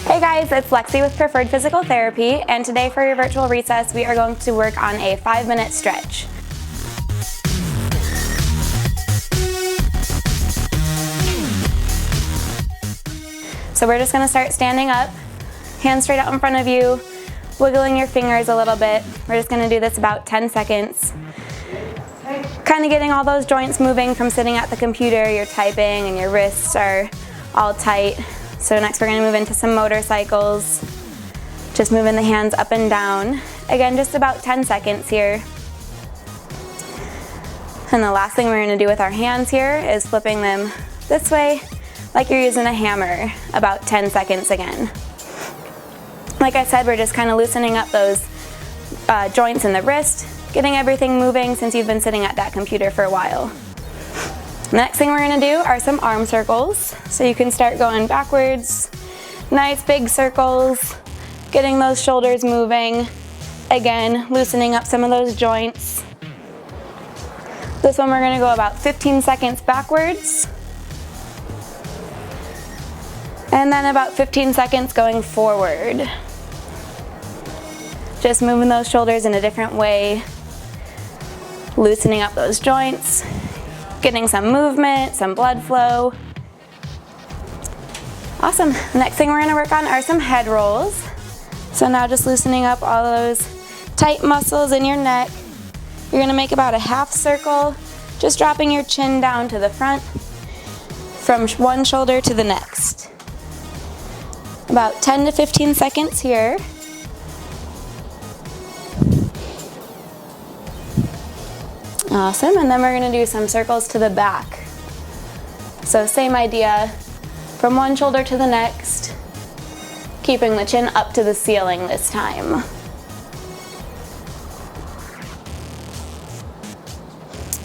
Hey guys, it's Lexie with Preferred Physical Therapy, and today for your virtual recess we are going to work on a 5-minute stretch. So we're just going to start standing up, hands straight out in front of you, wiggling your fingers a little bit. We're just going to do this about 10 seconds. Kind of getting all those joints moving from sitting at the computer, you're typing and your wrists are all tight. So next we're going to move into some motorcycles, just moving the hands up and down. Again, just about 10 seconds here. And the last thing we're going to do with our hands here is flipping them this way, like you're using a hammer, about 10 seconds again. Like I said, we're just kind of loosening up those joints in the wrist, getting everything moving since you've been sitting at that computer for a while. The next thing we're going to do are some arm circles. So you can start going backwards, nice big circles, getting those shoulders moving. Again, loosening up some of those joints. This one we're going to go about 15 seconds backwards. And then about 15 seconds going forward. Just moving those shoulders in a different way, loosening up those joints, getting some movement, some blood flow. Awesome. Next thing we're going to work on are some head rolls. So now just loosening up all those tight muscles in your neck. You're going to make about a half circle, just dropping your chin down to the front from one shoulder to the next. About 10 to 15 seconds here. Awesome, and then we're going to do some circles to the back. So same idea, from one shoulder to the next, keeping the chin up to the ceiling this time.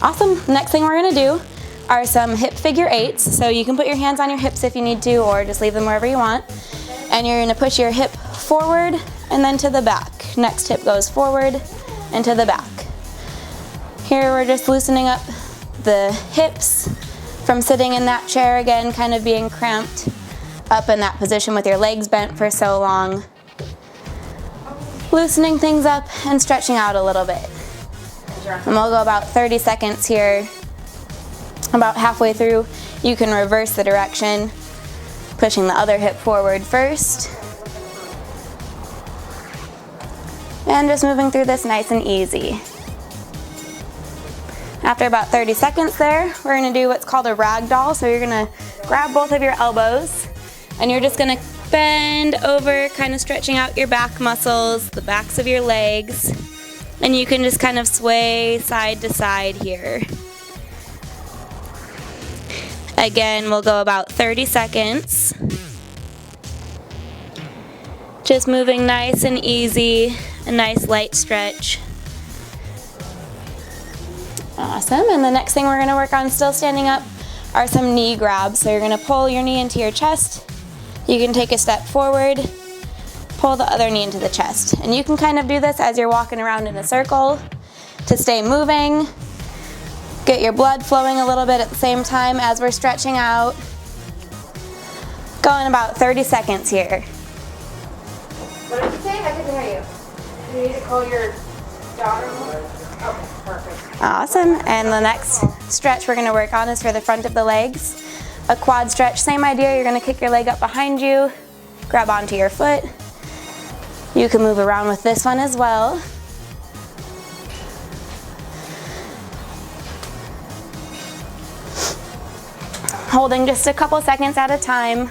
Awesome, next thing we're going to do are some hip figure eights. So you can put your hands on your hips if you need to, or just leave them wherever you want. And you're going to push your hip forward and then to the back. Next hip goes forward and to the back. Here we're just loosening up the hips from sitting in that chair again, kind of being cramped up in that position with your legs bent for so long. Loosening things up and stretching out a little bit. And we'll go about 30 seconds here. About halfway through, you can reverse the direction, pushing the other hip forward first. And just moving through this nice and easy. After about 30 seconds there, we're going to do what's called a ragdoll. So you're going to grab both of your elbows and you're just going to bend over, kind of stretching out your back muscles, the backs of your legs, and you can just kind of sway side to side here. Again, we'll go about 30 seconds. Just moving nice and easy, a nice light stretch. Awesome, and the next thing we're going to work on, still standing up, are some knee grabs. So you're going to pull your knee into your chest. You can take a step forward, pull the other knee into the chest. And you can kind of do this as you're walking around in a circle to stay moving. Get your blood flowing a little bit at the same time as we're stretching out. Going about 30 seconds here. What did you say? I couldn't hear you. You need to call your daughter. Okay, perfect. Awesome, and the next stretch we're going to work on is for the front of the legs. A quad stretch, same idea, you're going to kick your leg up behind you, grab onto your foot. You can move around with this one as well. Holding just a couple seconds at a time,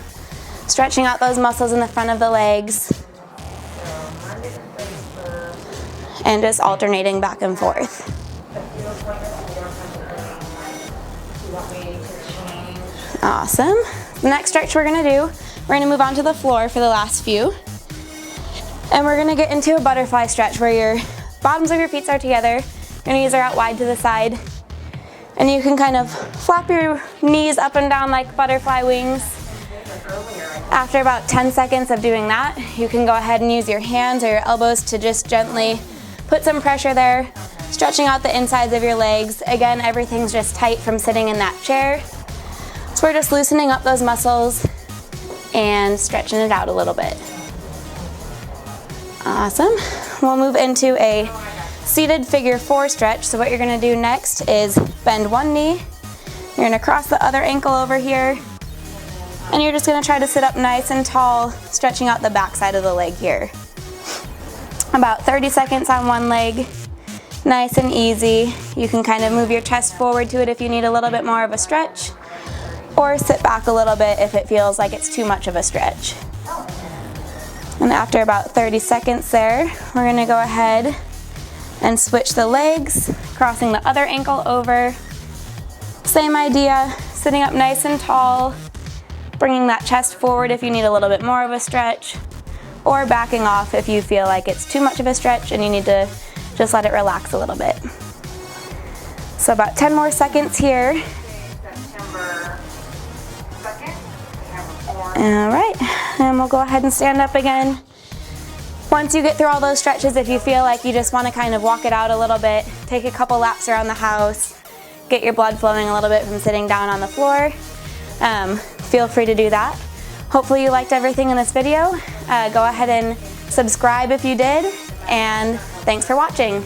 stretching out those muscles in the front of the legs, and just alternating back and forth. Awesome. The next stretch we're going to do, we're going to move on to the floor for the last few. And we're going to get into a butterfly stretch where your bottoms of your feet are together, your knees are out wide to the side, and you can kind of flap your knees up and down like butterfly wings. After about 10 seconds of doing that, you can go ahead and use your hands or your elbows to just gently put some pressure there, stretching out the insides of your legs. Again, everything's just tight from sitting in that chair. So we're just loosening up those muscles, and stretching it out a little bit. Awesome. We'll move into a seated figure 4 stretch. So what you're gonna do next is bend one knee. You're gonna cross the other ankle over here, and you're just gonna try to sit up nice and tall, stretching out the back side of the leg here. About 30 seconds on one leg, nice and easy. You can kind of move your chest forward to it if you need a little bit more of a stretch, or sit back a little bit if it feels like it's too much of a stretch. And after about 30 seconds there, we're gonna go ahead and switch the legs, crossing the other ankle over. Same idea, sitting up nice and tall, bringing that chest forward if you need a little bit more of a stretch, or backing off if you feel like it's too much of a stretch and you need to just let it relax a little bit. So about 10 more seconds here. September 2nd, All right, and we'll go ahead and stand up again. Once you get through all those stretches, if you feel like you just want to kind of walk it out a little bit, take a couple laps around the house, get your blood flowing a little bit from sitting down on the floor, feel free to do that. Hopefully you liked everything in this video. Go ahead and subscribe if you did, and thanks for watching.